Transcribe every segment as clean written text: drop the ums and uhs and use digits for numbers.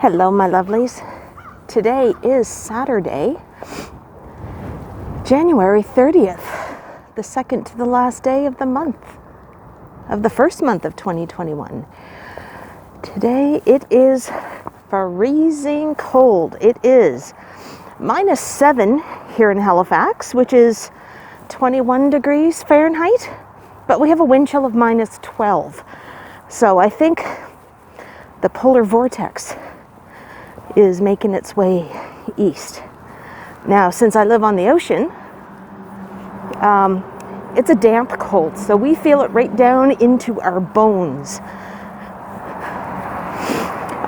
Hello, my lovelies. Today is Saturday, January 30th, the second to the last day of the month, of the first month of 2021. Today it is freezing cold. It is -7 here in Halifax, which is 21 degrees Fahrenheit, but we have a wind chill of -12. So I think the polar vortex is making its way east. Now, since I live on the ocean, it's a damp cold, so we feel it right down into our bones.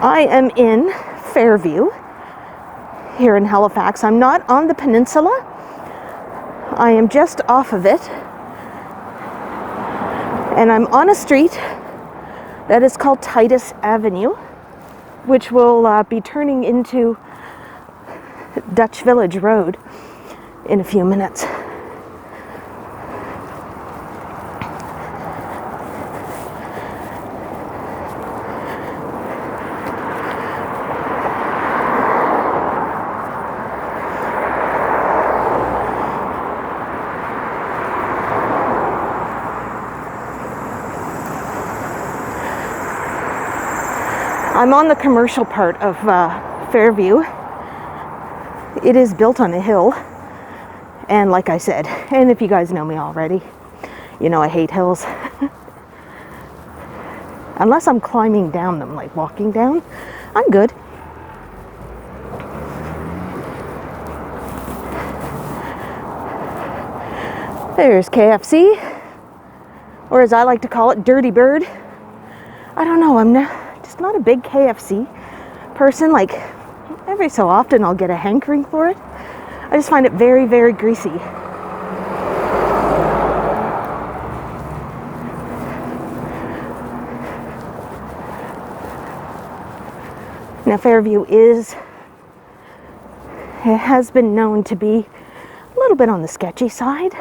I am in Fairview here in Halifax. I'm not on the peninsula. I am just off of it. And I'm on a street that is called Titus Avenue, which will be turning into Dutch Village Road in a few minutes. I'm on the commercial part of Fairview. It is built on a hill, and like I said, and if you guys know me already, you know I hate hills. Unless I'm climbing down them, like walking down, I'm good. There's KFC, or as I like to call it, Dirty Bird. I don't know, I'm not a big KFC person. Like every so often I'll get a hankering for it. I just find it very, very greasy. Now Fairview has been known to be a little bit on the sketchy side,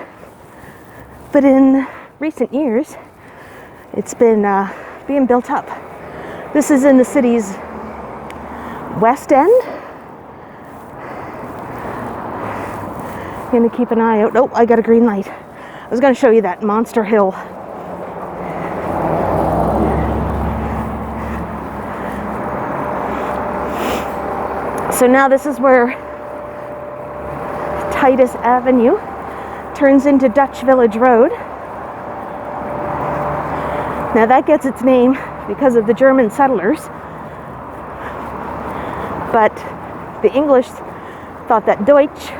but in recent years it's been being built up. This is in the city's west end. I'm gonna keep an eye out. Oh, I got a green light. I was gonna show you that monster hill. So now this is where Titus Avenue turns into Dutch Village Road. Now that gets its name because of the German settlers, but the English thought that Dutch,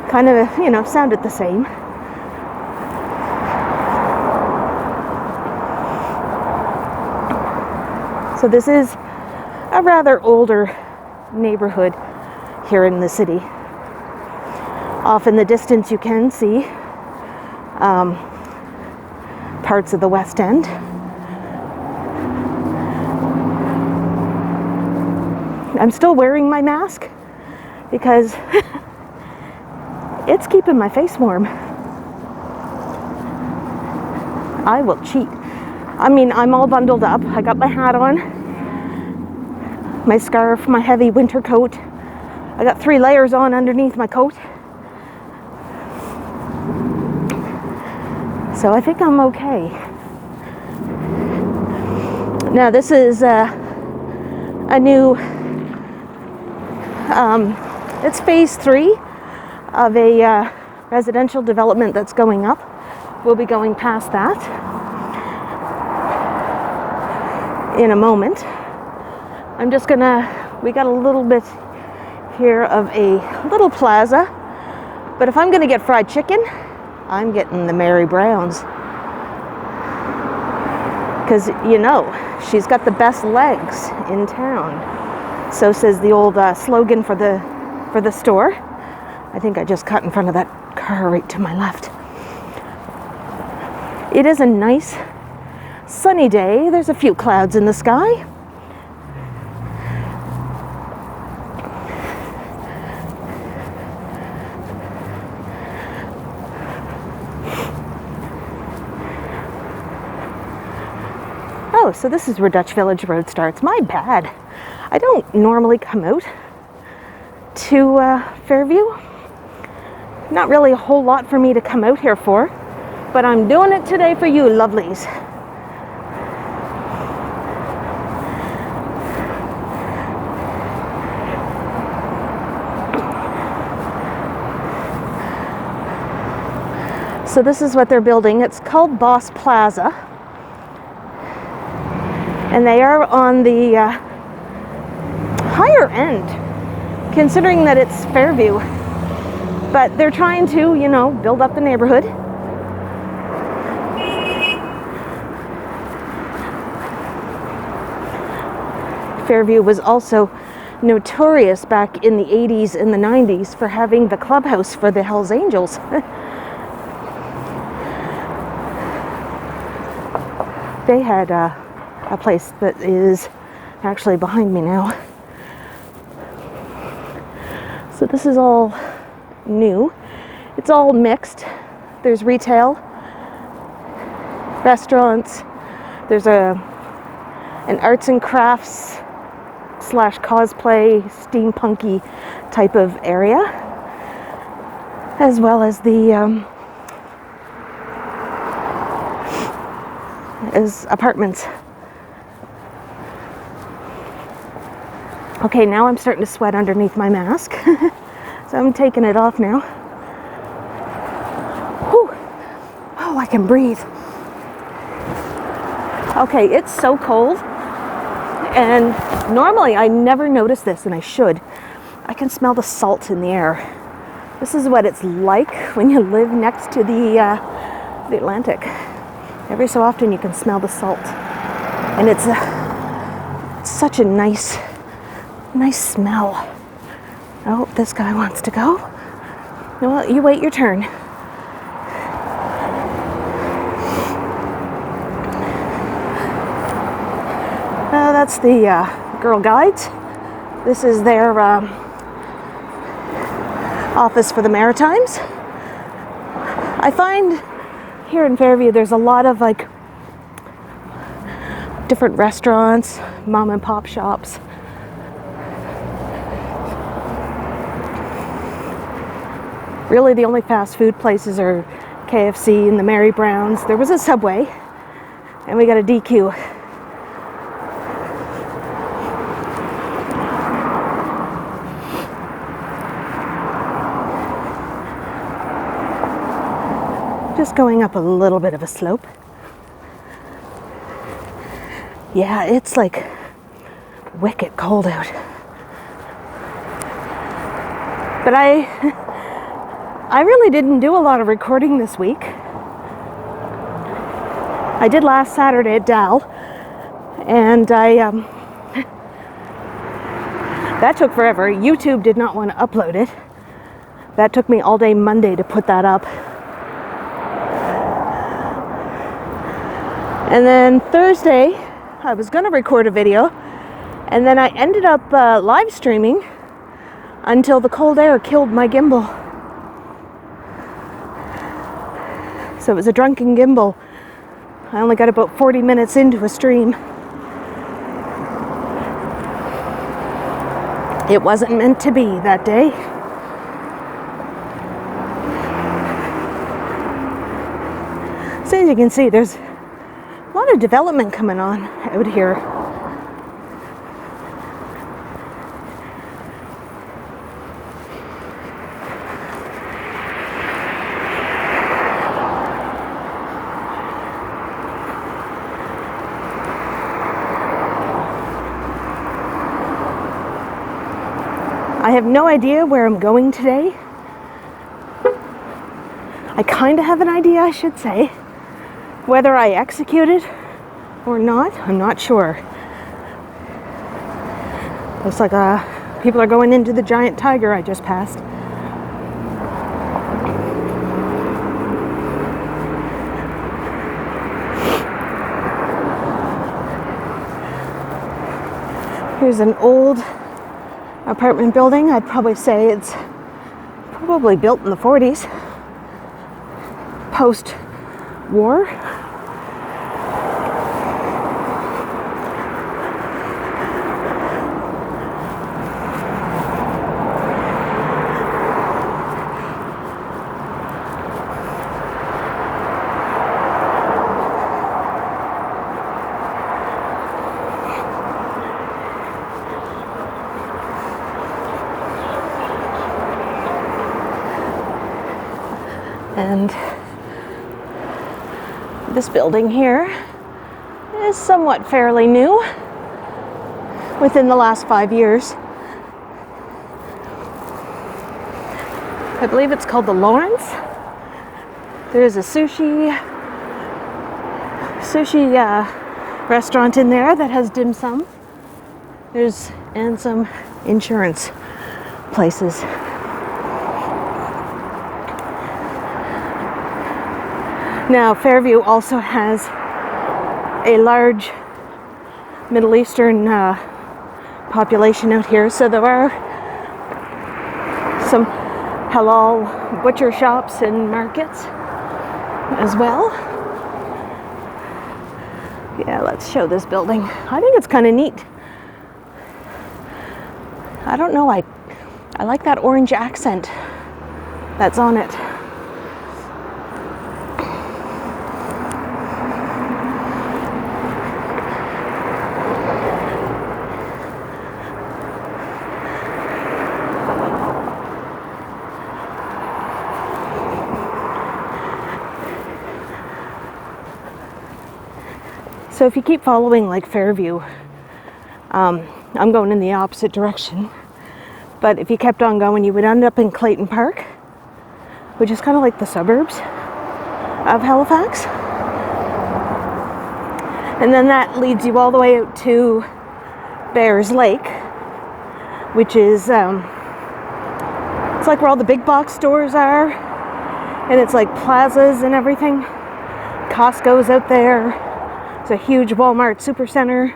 kind of, sounded the same. So this is a rather older neighborhood here in the city. Off in the distance you can see parts of the West End. I'm still wearing my mask because it's keeping my face warm. I will cheat. I mean, I'm all bundled up. I got my hat on, my scarf, my heavy winter coat. I got 3 layers on underneath my coat. So I think I'm okay. Now this is a new it's phase 3 of a residential development that's going up. We'll be going past that in a moment. We got a little bit here of a little plaza, but if I'm gonna get fried chicken, I'm getting the Mary Brown's. Because, she's got the best legs in town. So says the old slogan for the store. I think I just cut in front of that car right to my left. It is a nice sunny day. There's a few clouds in the sky. Oh, so this is where Dutch Village Road starts. My bad. I don't normally come out to Fairview. Not really a whole lot for me to come out here for, but I'm doing it today for you lovelies. So this is what they're building. It's called Boss Plaza. And they are on the higher end, considering that it's Fairview. But they're trying to, you know, build up the neighborhood. Fairview was also notorious back in the 80s and the 90s for having the clubhouse for the Hells Angels. They had a place that is actually behind me now. So this is all new. It's all mixed. There's retail, restaurants, there's an arts and crafts / cosplay, steampunky type of area, as well as the as apartments. Okay, now I'm starting to sweat underneath my mask. So I'm taking it off now. Whew. Oh, I can breathe. Okay, it's so cold. And normally I never notice this, and I should. I can smell the salt in the air. This is what it's like when you live next to the Atlantic. Every so often you can smell the salt. And it's such a nice smell. Oh, this guy wants to go. Well, you wait your turn. That's the Girl Guides. This is their office for the Maritimes. I find here in Fairview there's a lot of like different restaurants, mom and pop shops. Really the only fast food places are KFC and the Mary Browns. There was a Subway, and we got a DQ. Just going up a little bit of a slope. Yeah, it's like wicked cold out. But I really didn't do a lot of recording this week. I did last Saturday at Dal, and that took forever. YouTube did not want to upload it. That took me all day Monday to put that up. And then Thursday, I was going to record a video, and then I ended up live streaming until the cold air killed my gimbal. So it was a drunken gimbal. I only got about 40 minutes into a stream. It wasn't meant to be that day. So as you can see, there's a lot of development coming on out here. I have no idea where I'm going today. I kind of have an idea, I should say. Whether I execute it or not, I'm not sure. Looks like people are going into the giant tiger I just passed. Here's an old apartment building. I'd probably say it's probably built in the 40s, post-war. This building here is somewhat fairly new, within the last 5 years. I believe it's called the Lawrence. There's a sushi restaurant in there that has dim sum. And some insurance places. Now, Fairview also has a large Middle Eastern population out here, so there are some halal butcher shops and markets as well. Yeah, let's show this building. I think it's kind of neat. I don't know, I like that orange accent that's on it. So if you keep following like Fairview, I'm going in the opposite direction, but if you kept on going, you would end up in Clayton Park, which is kind of like the suburbs of Halifax. And then that leads you all the way out to Bears Lake, which is, it's like where all the big box stores are, and it's like plazas and everything. Costco's out there. It's a huge Walmart supercenter.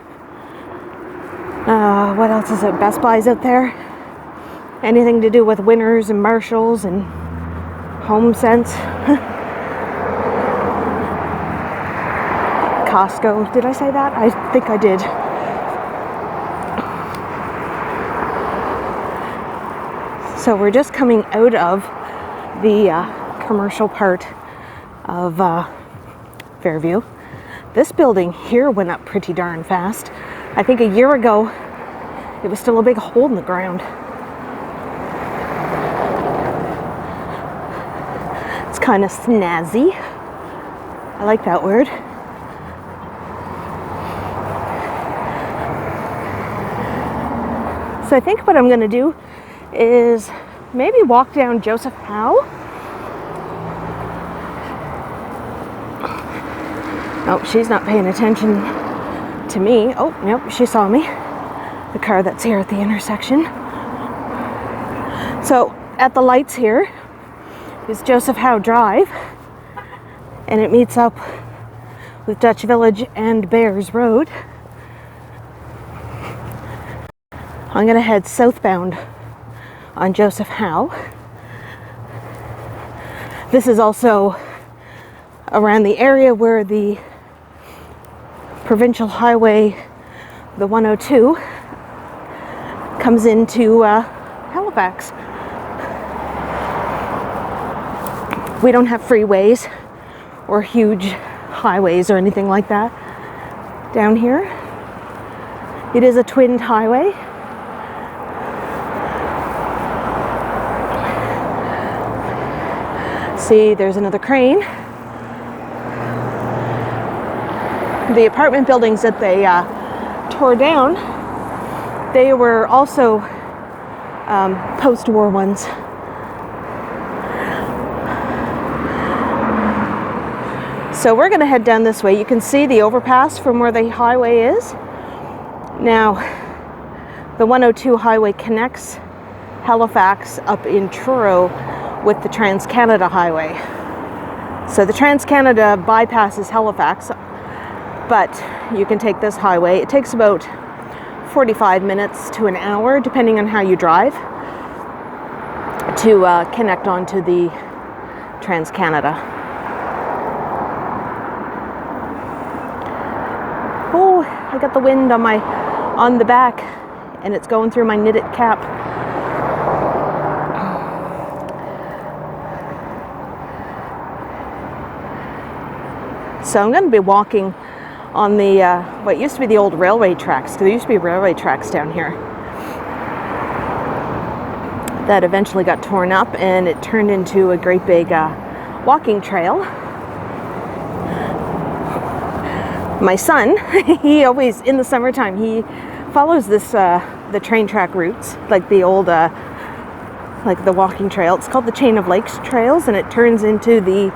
What else is it? Best Buy's out there. Anything to do with Winners and Marshalls and HomeSense. Costco. Did I say that? I think I did. So we're just coming out of the commercial part of Fairview. This building here went up pretty darn fast. I think a year ago, it was still a big hole in the ground. It's kind of snazzy. I like that word. So I think what I'm going to do is maybe walk down Joseph Howe. Oh, she's not paying attention to me. Oh, nope, she saw me. The car that's here at the intersection. So, at the lights here is Joseph Howe Drive, and it meets up with Dutch Village and Bears Road. I'm going to head southbound on Joseph Howe. This is also around the area where the provincial highway, the 102, comes into Halifax. We don't have freeways or huge highways or anything like that down here. It is a twinned highway. See, there's another crane. The apartment buildings that they tore down, they were also post-war ones. So we're going to head down this way. You can see the overpass from where the highway is. Now, the 102 highway connects Halifax up in Truro with the Trans-Canada Highway. So the Trans-Canada bypasses Halifax, but you can take this highway. It takes about 45 minutes to an hour, depending on how you drive, to connect onto the Trans-Canada. Oh, I got the wind on the back, and it's going through my knitted cap. So I'm going to be walking on the what used to be the old railway tracks. There used to be railway tracks down here that eventually got torn up, and it turned into a great big walking trail. My son, he always, in the summertime, he follows this, the train track routes, like the old, like the walking trail. It's called the Chain of Lakes Trails, and it turns into the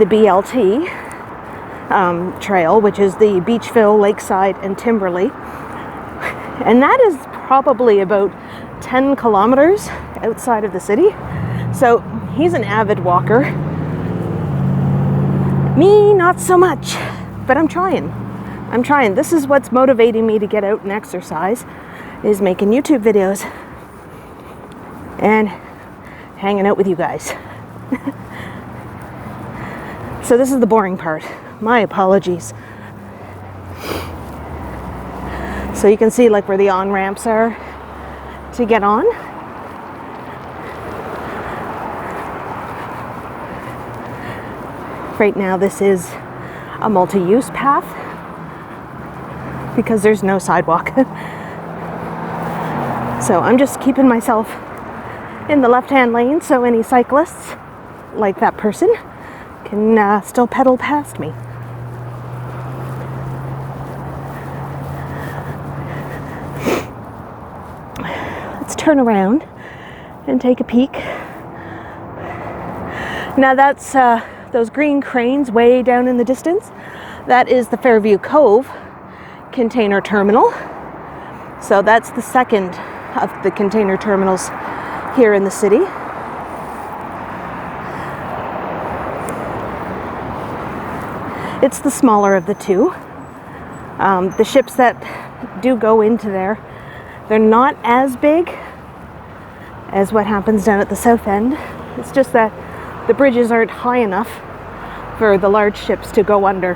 BLT trail, which is the Beachville, Lakeside, and Timberley. And that is probably about 10 kilometers outside of the city. So he's an avid walker. Me, not so much, but I'm trying. This is what's motivating me to get out and exercise, is making YouTube videos and hanging out with you guys. So this is the boring part. My apologies. So you can see like where the on-ramps are to get on. Right now this is a multi-use path because there's no sidewalk. So I'm just keeping myself in the left-hand lane so any cyclists, like that person, can still pedal past me. Let's turn around and take a peek. Now that's those green cranes way down in the distance. That is the Fairview Cove container terminal. So that's the second of the container terminals here in the city. It's the smaller of the two. The ships that do go into there, they're not as big as what happens down at the south end. It's just that the bridges aren't high enough for the large ships to go under.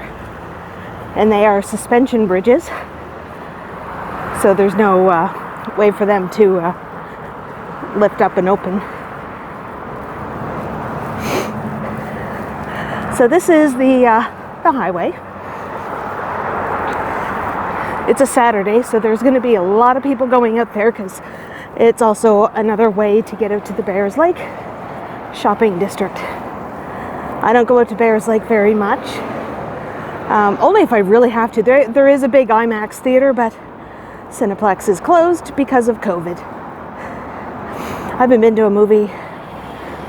And they are suspension bridges, so there's no way for them to lift up and open. So this is the highway. It's a Saturday, so there's going to be a lot of people going out there because it's also another way to get out to the Bears Lake shopping district. I don't go out to Bears Lake very much, only if I really have to. There is a big IMAX theater, but Cineplex is closed because of COVID. I haven't been to a movie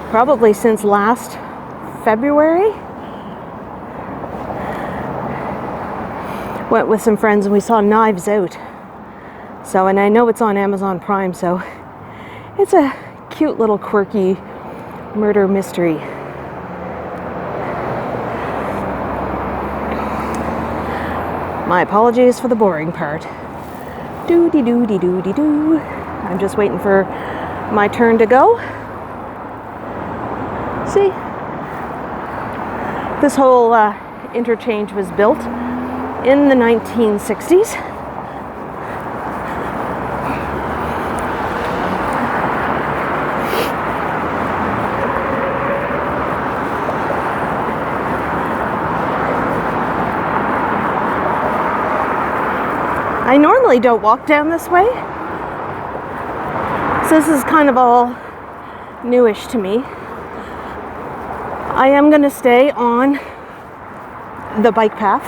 probably since last February. Went with some friends and we saw Knives Out. So, and I know it's on Amazon Prime, so it's a cute little quirky murder mystery. My apologies for the boring part. Doo-dee-doo-dee-doo-dee-doo. I'm just waiting for my turn to go. See? This whole interchange was built in the 1960s. I normally don't walk down this way, so this is kind of all newish to me. I am going to stay on the bike path,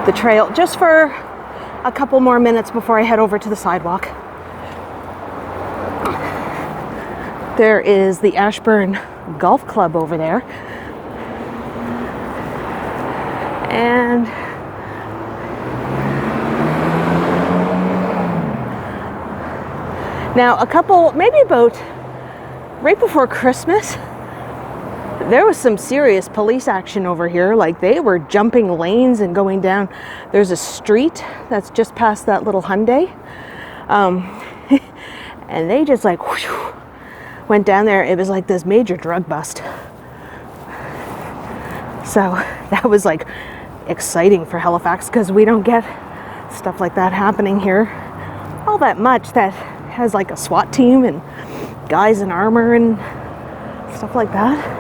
the trail, just for a couple more minutes before I head over to the sidewalk. There is the Ashburn Golf Club over there. And now maybe about right before Christmas, there was some serious police action over here. Like, they were jumping lanes and going down. There's a street that's just past that little Hyundai. And they just like whoosh, went down there. It was like this major drug bust. So that was like exciting for Halifax because we don't get stuff like that happening here all that much, that has like a SWAT team and guys in armor and stuff like that.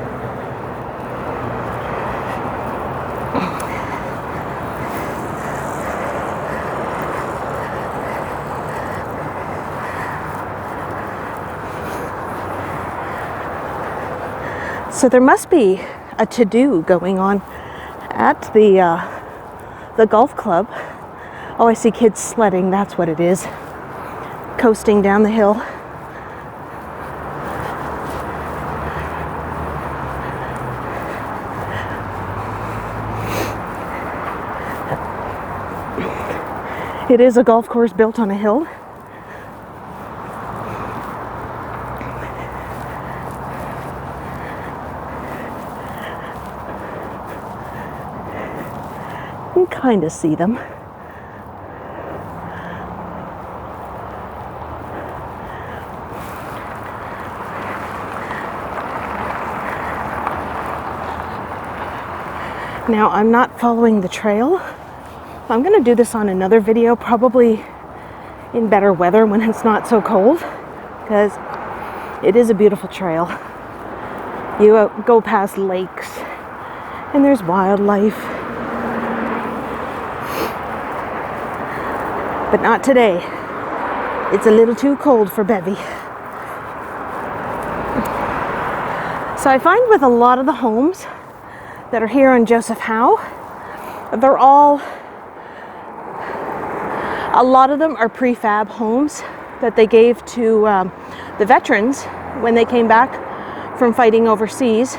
So there must be a to-do going on at the golf club. Oh, I see kids sledding, that's what it is. Coasting down the hill. It is a golf course built on a hill. You can kind of see them. Now, I'm not following the trail. I'm going to do this on another video, probably in better weather when it's not so cold, because it is a beautiful trail. You go past lakes, and there's wildlife. But not today. It's a little too cold for Bevy. So I find with a lot of the homes that are here on Joseph Howe, a lot of them are prefab homes that they gave to the veterans when they came back from fighting overseas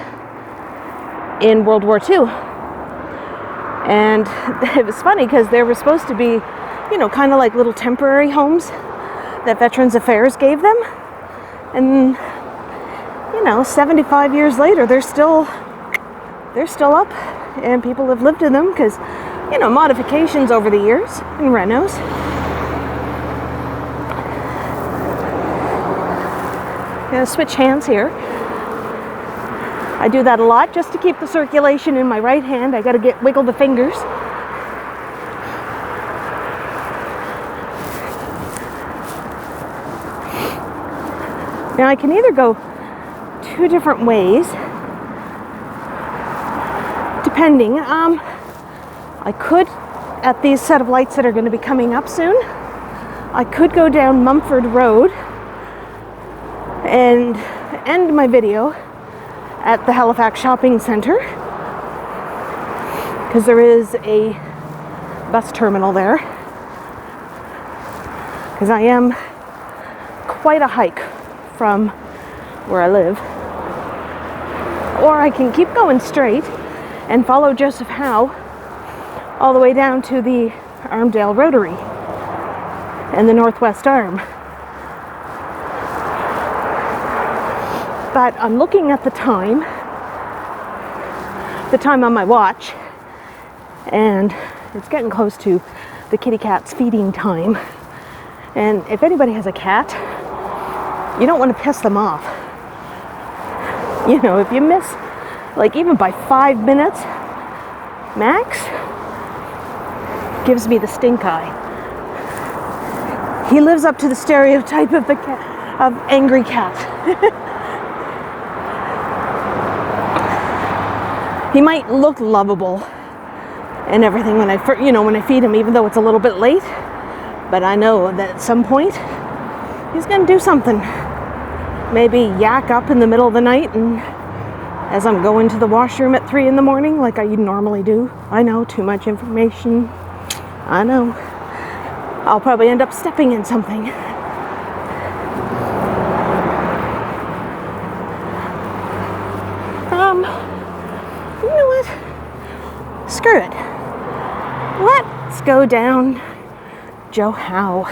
in World War II. And it was funny because they were supposed to be, you know, kind of like little temporary homes that Veterans Affairs gave them. And, you know, 75 years later, they're still up, and people have lived in them because, you know, modifications over the years and renos. Gonna switch hands here. I do that a lot just to keep the circulation in my right hand. I gotta wiggle the fingers. Now I can either go two different ways, depending. I could, at these set of lights that are going to be coming up soon, I could go down Mumford Road and end my video at the Halifax Shopping Centre, because there is a bus terminal there, because I am quite a hike from where I live. Or I can keep going straight and follow Joseph Howe all the way down to the Armdale Rotary and the Northwest Arm. But I'm looking at the time on my watch, and it's getting close to the kitty cat's feeding time. And if anybody has a cat, you don't want to piss them off. You know, if you miss, like even by 5 minutes max, gives me the stink eye. He lives up to the stereotype of the of angry cat. He might look lovable and everything when I feed him, even though it's a little bit late. But I know that at some point he's gonna do something. Maybe yak up in the middle of the night, and as I'm going to the washroom at 3 in the morning, like I normally do. I know, too much information. I know. I'll probably end up stepping in something. You know what? Screw it. Let's go down Joe Howe.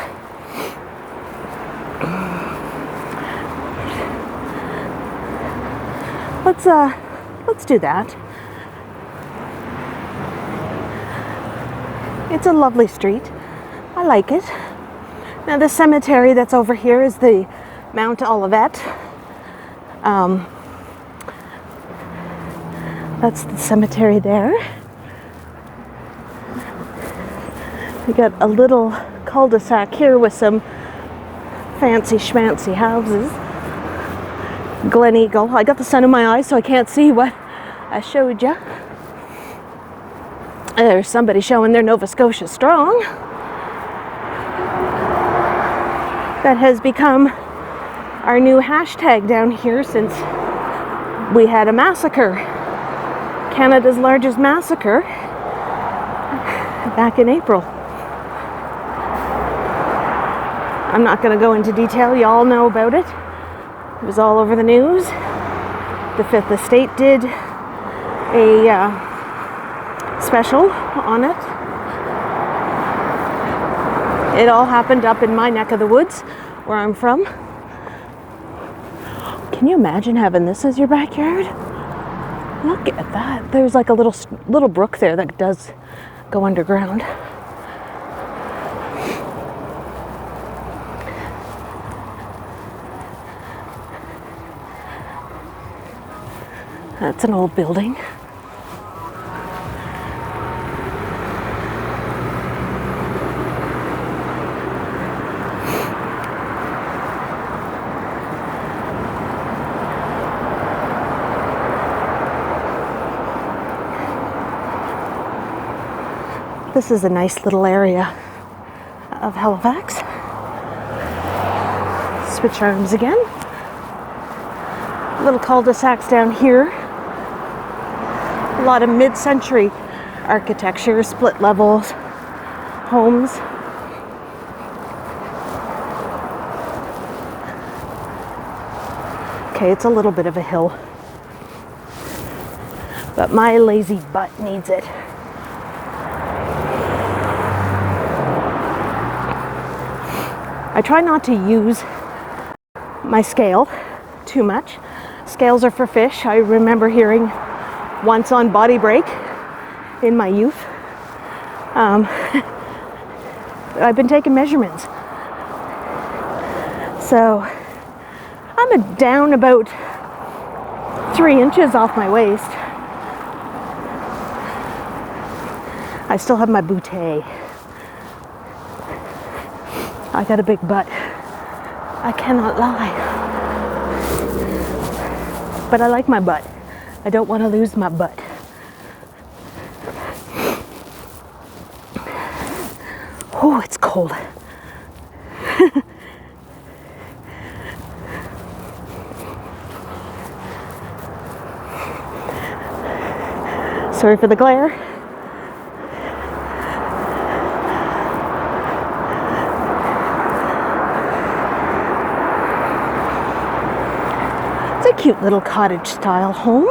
Let's do that. It's a lovely street. I like it. Now the cemetery that's over here is the Mount Olivet. That's the cemetery there. We got a little cul-de-sac here with some fancy schmancy houses. Glen Eagle. I got the sun in my eyes so I can't see what I showed you. There's somebody showing their Nova Scotia Strong. That has become our new hashtag down here since we had a massacre. Canada's largest massacre back in April. I'm not going to go into detail. You all know about it. It was all over the news. The Fifth Estate did a special on it. It all happened up in my neck of the woods, where I'm from. Can you imagine having this as your backyard? Look at that. There's like a little brook there that does go underground. That's an old building. This is a nice little area of Halifax. Switch arms again. Little cul-de-sacs down here. A lot of mid-century architecture, split levels, homes. Okay, it's a little bit of a hill, but my lazy butt needs it. I try not to use my scale too much. Scales are for fish. I remember hearing once on Body Break in my youth. I've been taking measurements. So I'm down about 3 inches off my waist. I still have my bootay. I got a big butt. I cannot lie. But I like my butt. I don't want to lose my butt. Oh, it's cold. Sorry for the glare. It's a cute little cottage style home.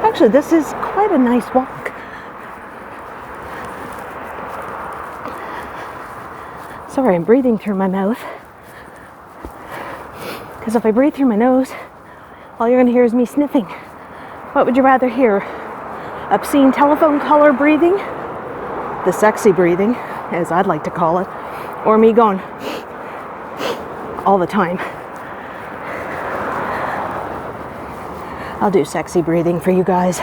Actually, this is quite a nice walk. Sorry, I'm breathing through my mouth. Because if I breathe through my nose, all you're going to hear is me sniffing. What would you rather hear? Obscene telephone caller breathing? The sexy breathing, as I'd like to call it. Or me going all the time. I'll do sexy breathing for you guys.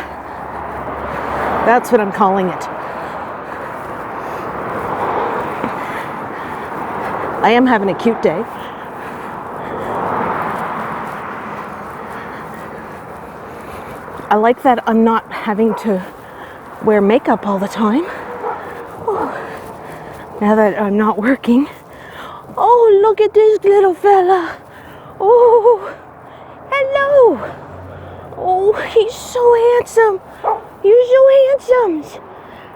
That's what I'm calling it. I am having a cute day. I like that I'm not having to wear makeup all the time. Oh, now that I'm not working. Oh, look at this little fella. Oh, hello. Oh, he's so handsome. You're so handsome.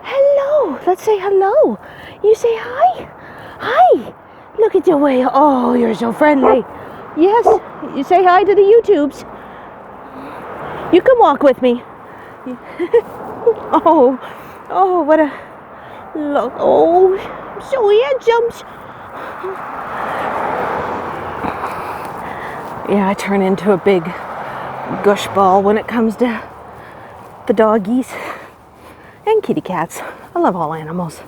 Hello. Let's say hello. You say hi. Hi. Look at the way. Oh, you're so friendly. Yes. You say hi to the YouTubes. You can walk with me. Oh, what a look. Oh, so handsome. Yeah, I turn into a big gush ball when it comes to the doggies and kitty cats. I love all animals.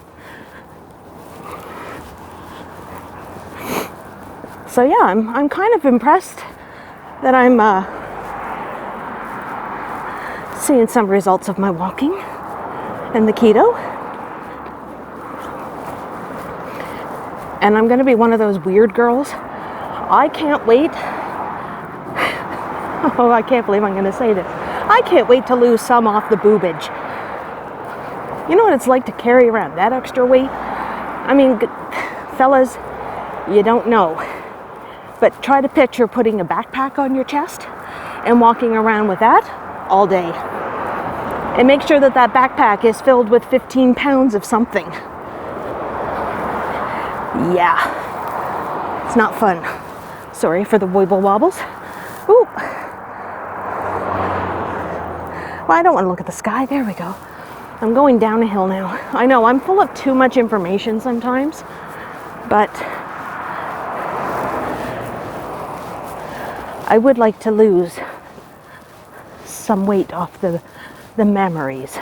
So yeah, I'm kind of impressed that I'm seeing some results of my walking and the keto. And I'm going to be one of those weird girls. I can't wait. Oh, I can't believe I'm going to say this. I can't wait to lose some off the boobage. You know what it's like to carry around that extra weight? I mean, fellas, you don't know. But try to picture putting a backpack on your chest and walking around with that all day. And make sure that that backpack is filled with 15 pounds of something. Yeah, it's not fun. Sorry for the wobble wobbles. Ooh. Well, I don't want to look at the sky. There we go. I'm going down a hill now. I know I'm full of too much information sometimes, but I would like to lose some weight off the memories.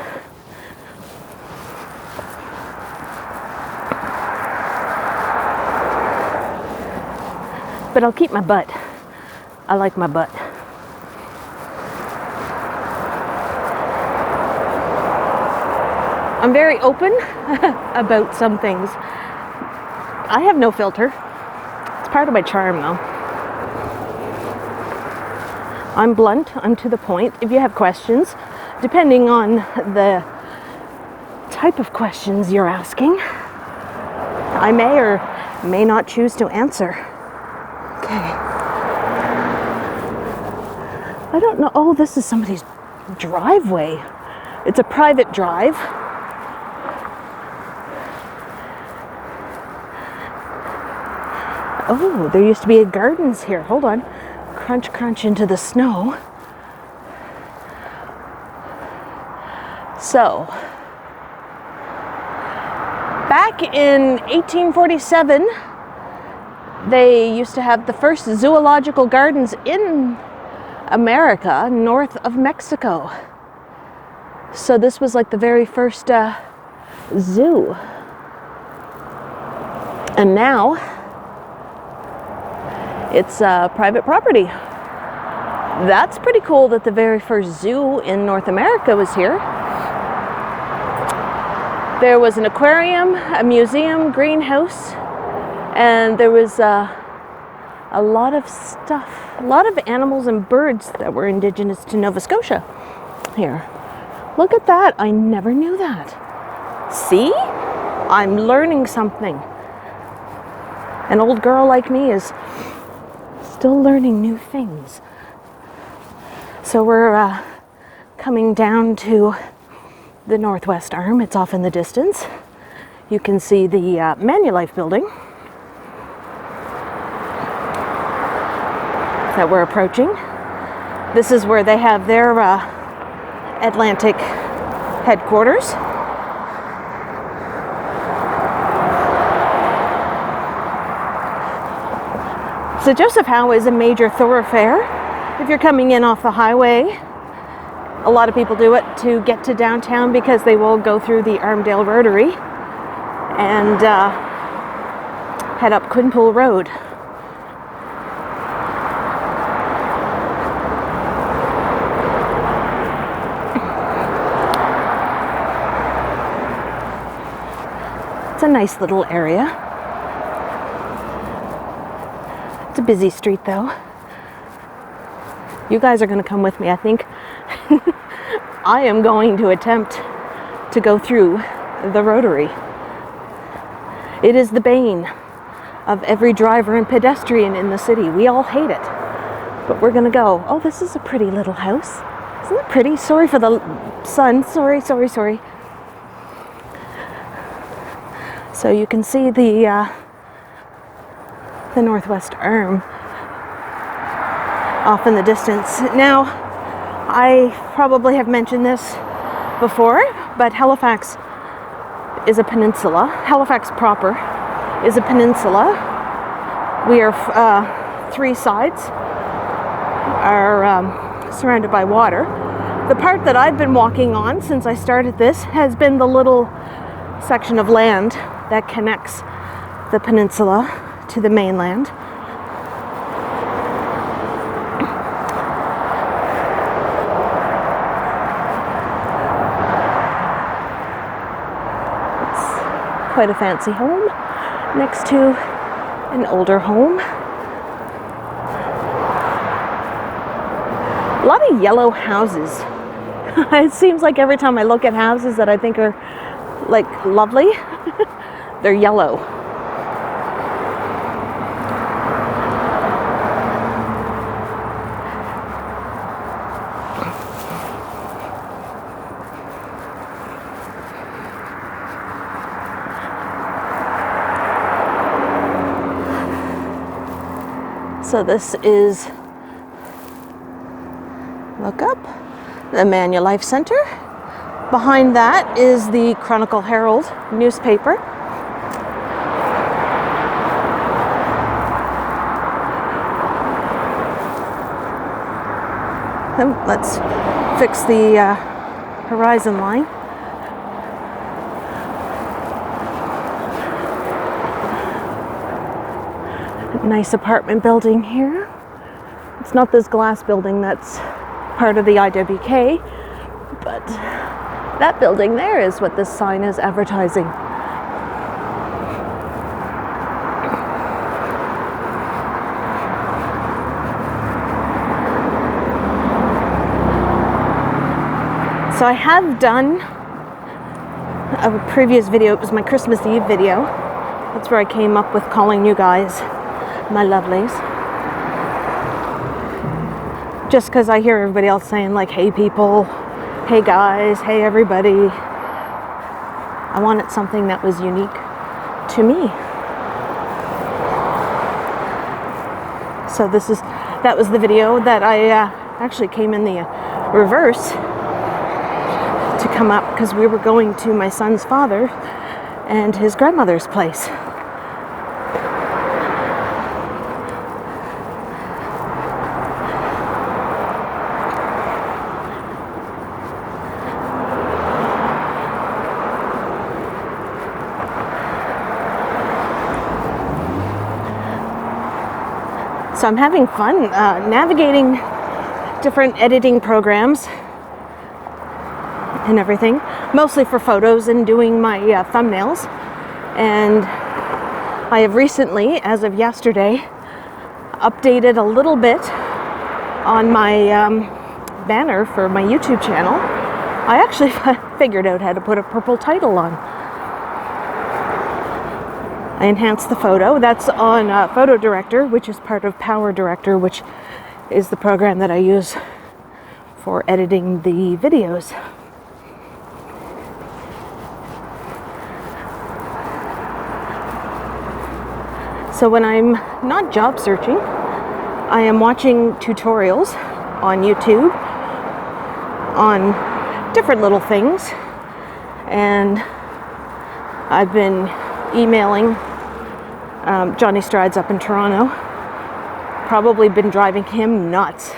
But I'll keep my butt. I like my butt. I'm very open about some things. I have no filter. It's part of my charm, though. I'm blunt, I'm to the point. If you have questions, depending on the type of questions you're asking, I may or may not choose to answer. Okay. I don't know. Oh, this is somebody's driveway. It's a private drive. Oh, there used to be gardens here. Hold on. Crunch, crunch into the snow. So, back in 1847, they used to have the first zoological gardens in America, north of Mexico. So this was like the very first zoo. And now it's private property. That's pretty cool that the very first zoo in North America was here. There was an aquarium, a museum, greenhouse, and there was a lot of stuff, a lot of animals and birds that were indigenous to Nova Scotia here. Look at that. I never knew that. See? I'm learning something. An old girl like me is still learning new things. So we're coming down to the northwest arm. It's off in the distance. You can see the Manulife building that we're approaching. This is where they have their Atlantic headquarters. So Joseph Howe is a major thoroughfare. If you're coming in off the highway, a lot of people do it to get to downtown because they will go through the Armdale Rotary and head up Quinpool Road. It's a nice little area. It's a busy street though. You guys are going to come with me, I think. I am going to attempt to go through the Rotary. It is the bane of every driver and pedestrian in the city. We all hate it, but we're going to go. Oh, this is a pretty little house. Isn't it pretty? Sorry for the sun. Sorry. So you can see the northwest arm off in the distance. Now, I probably have mentioned this before, but Halifax is a peninsula. Halifax proper is a peninsula. We are three sides are surrounded by water. The part that I've been walking on since I started this has been the little section of land that connects the peninsula to the mainland. Quite a fancy home next to an older home. A lot of yellow houses. It seems like every time I look at houses that I think are like lovely, they're yellow. So this is, look up, the Manulife Center. Behind that is the Chronicle Herald newspaper. And let's fix the horizon line. Nice apartment building here. It's not this glass building that's part of the IWK, but that building there is what this sign is advertising. So I have done a previous video. It was my Christmas Eve video. That's where I came up with calling you guys my lovelies. Just because I hear everybody else saying like, hey people, hey guys, hey everybody. I wanted something that was unique to me. So that was the video that I actually came in the reverse to come up because we were going to my son's father and his grandmother's place. So I'm having fun navigating different editing programs and everything, mostly for photos and doing my thumbnails. And I have recently, as of yesterday, updated a little bit on my banner for my YouTube channel. I actually figured out how to put a purple title on. I enhanced the photo. That's on Photo Director, which is part of Power Director, which is the program that I use for editing the videos. So when I'm not job searching, I am watching tutorials on YouTube on different little things, and I've been emailing Johnny Strides up in Toronto. Probably been driving him nuts.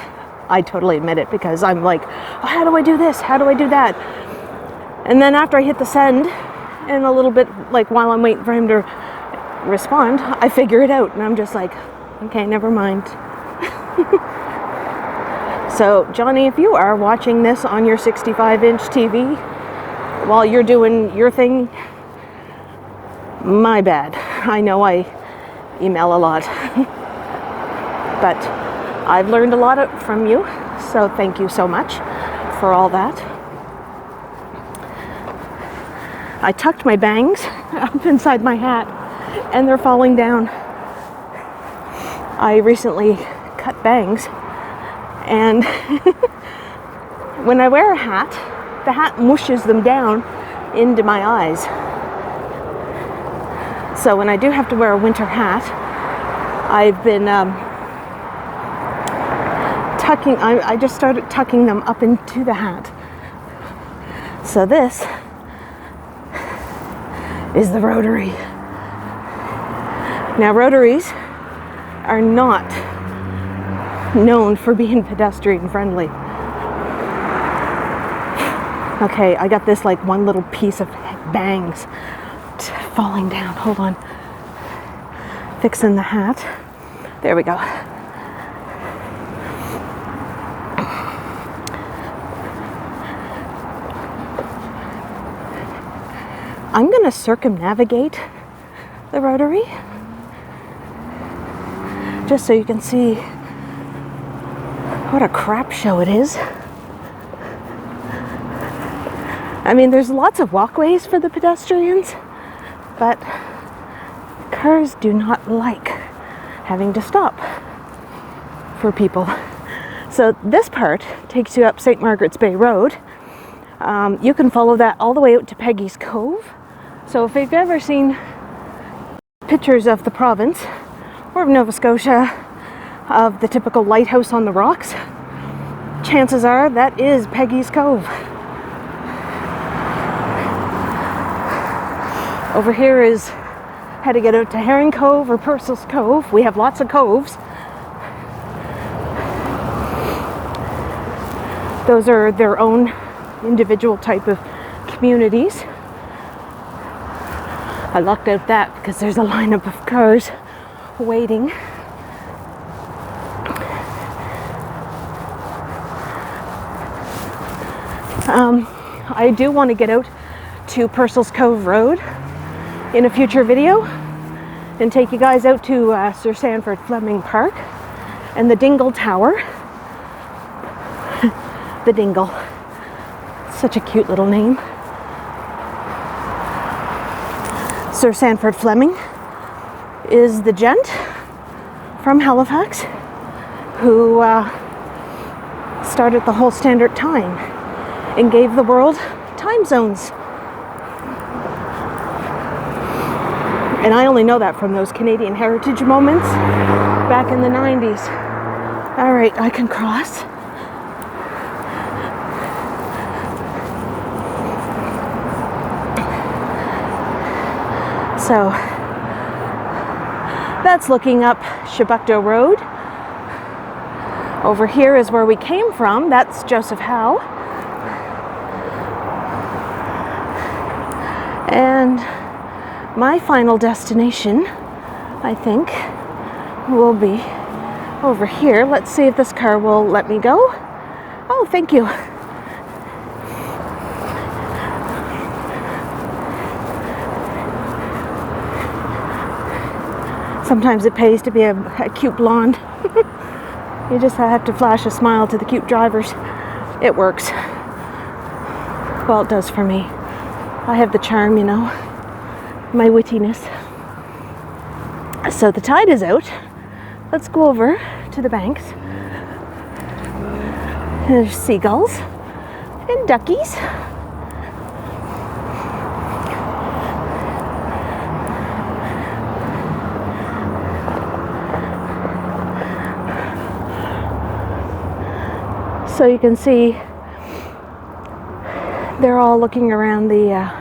I totally admit it, because I'm like, oh, how do I do this? How do I do that? And then after I hit the send, and a little bit like while I'm waiting for him to respond, I figure it out, and I'm just like, okay, never mind. So Johnny, if you are watching this on your 65-inch TV while you're doing your thing, my bad. I know I email a lot. But I've learned a lot from you, so thank you so much for all that. I tucked my bangs up inside my hat, and they're falling down. I recently cut bangs, and when I wear a hat, the hat mushes them down into my eyes. So when I do have to wear a winter hat, I've been I just started tucking them up into the hat. So this is the Rotary. Now Rotaries are not known for being pedestrian friendly. Okay, I got this like one little piece of bangs falling down. Hold on. Fixing the hat. There we go. I'm going to circumnavigate the Rotary just so you can see what a crap show it is. I mean, there's lots of walkways for the pedestrians, but cars do not like having to stop for people. So this part takes you up St. Margaret's Bay Road. You can follow that all the way out to Peggy's Cove. So if you've ever seen pictures of the province or of Nova Scotia of the typical lighthouse on the rocks, chances are that is Peggy's Cove. Over here is how to get out to Herring Cove or Purcell's Cove. We have lots of coves. Those are their own individual type of communities. I lucked out that because there's a lineup of cars waiting. I do want to get out to Purcell's Cove Road in a future video and take you guys out to Sir Sanford Fleming Park and the Dingle Tower. The Dingle. Such a cute little name. Sir Sanford Fleming is the gent from Halifax who started the whole standard time and gave the world time zones. And I only know that from those Canadian heritage moments back in the 90s. All right, I can cross. So that's looking up Chebucto Road. Over here is where we came from. That's Joseph Howe. And my final destination, I think, will be over here. Let's see if this car will let me go. Oh, thank you. Sometimes it pays to be a cute blonde. You just have to flash a smile to the cute drivers. It works. Well, it does for me. I have the charm, you know, my wittiness. So the tide is out. Let's go over to the banks. There's seagulls and duckies. So you can see they're all looking around the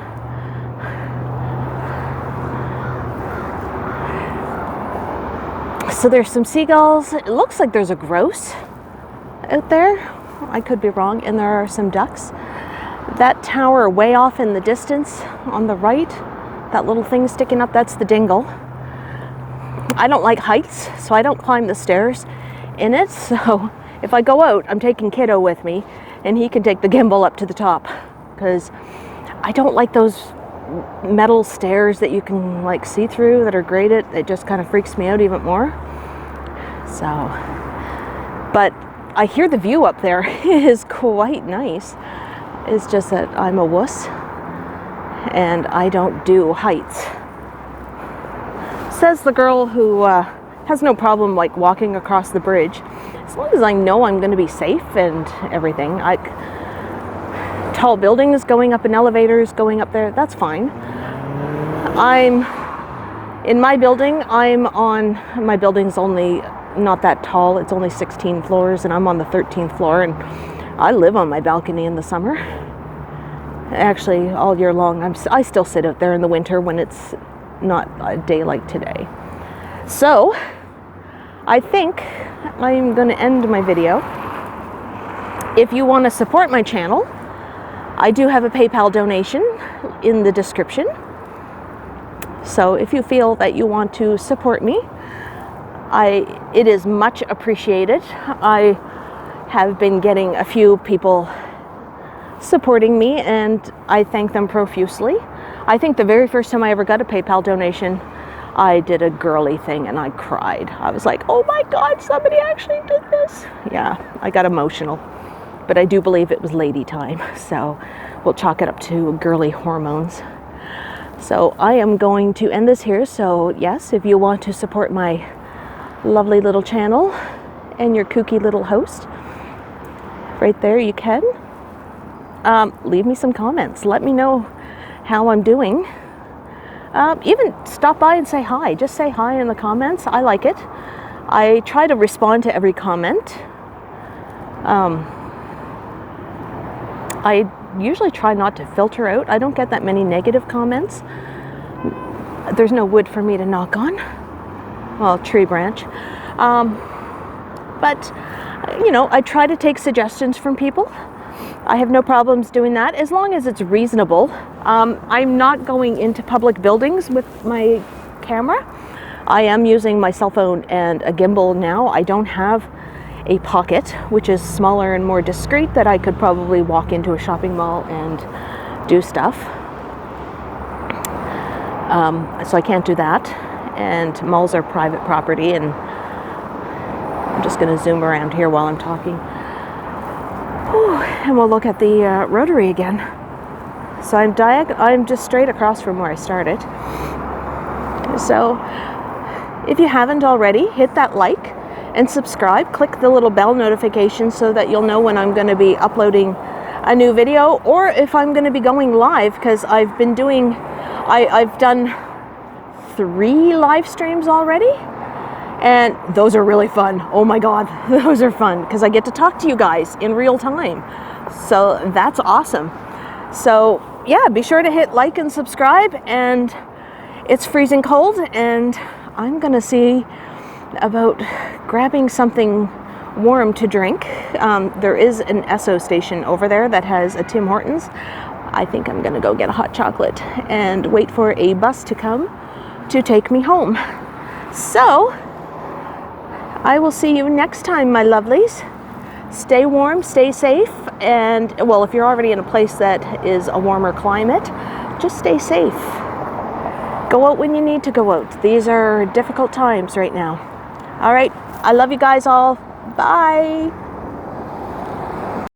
so there's some seagulls. It looks like there's a grouse out there. I could be wrong. And there are some ducks. That tower way off in the distance on the right, that little thing sticking up, that's the Dingle. I don't like heights, so I don't climb the stairs in it. So if I go out, I'm taking Kiddo with me, and he can take the gimbal up to the top, because I don't like those metal stairs that you can like see through that are graded. It just kind of freaks me out even more. So, but I hear the view up there is quite nice. It's just that I'm a wuss and I don't do heights. Says the girl who has no problem like walking across the bridge, as long as I know I'm going to be safe and everything. Like tall buildings, going up in elevators, going up there, that's fine. I'm in my building. My building's only not that tall. It's only 16 floors, and I'm on the 13th floor, and I live on my balcony in the summer. Actually, all year long, I still sit out there in the winter when it's not a day like today. So I think I'm going to end my video. If you want to support my channel, I do have a PayPal donation in the description. So if you feel that you want to support me, it is much appreciated. I have been getting a few people supporting me, and I thank them profusely. I think the very first time I ever got a PayPal donation, I did a girly thing and I cried. I was like, oh my God, somebody actually did this. Yeah, I got emotional. But I do believe it was lady time, so we'll chalk it up to girly hormones. So I am going to end this here. So yes, if you want to support my lovely little channel and your kooky little host, right there you can. Leave me some comments. Let me know how I'm doing. Even stop by and say hi. Just say hi in the comments. I like it. I try to respond to every comment. I usually try not to filter out. I don't get that many negative comments. There's no wood for me to knock on. Well, tree branch. But, you know, I try to take suggestions from people. I have no problems doing that as long as it's reasonable. I'm not going into public buildings with my camera. I am using my cell phone and a gimbal now. I don't have a pocket, which is smaller and more discreet, that I could probably walk into a shopping mall and do stuff. So I can't do that. And malls are private property, and I'm just going to zoom around here while I'm talking. Whew, and we'll look at the Rotary again. So I'm just straight across from where I started. So if you haven't already, hit that like and subscribe. Click the little bell notification so that you'll know when I'm going to be uploading a new video, or if I'm going to be going live, because I've been doing, I've done 3 live streams already, and those are really fun. Oh my God, those are fun because I get to talk to you guys in real time. So that's awesome. So yeah, be sure to hit like and subscribe. And it's freezing cold, and I'm gonna see about grabbing something warm to drink. There is an Esso station over there that has a Tim Hortons. I think I'm gonna go get a hot chocolate and wait for a bus to come to take me home. So I will see you next time, my lovelies. Stay warm, stay safe, and well, if you're already in a place that is a warmer climate, just stay safe. Go out when you need to go out. These are difficult times right now. All right, I love you guys all. Bye.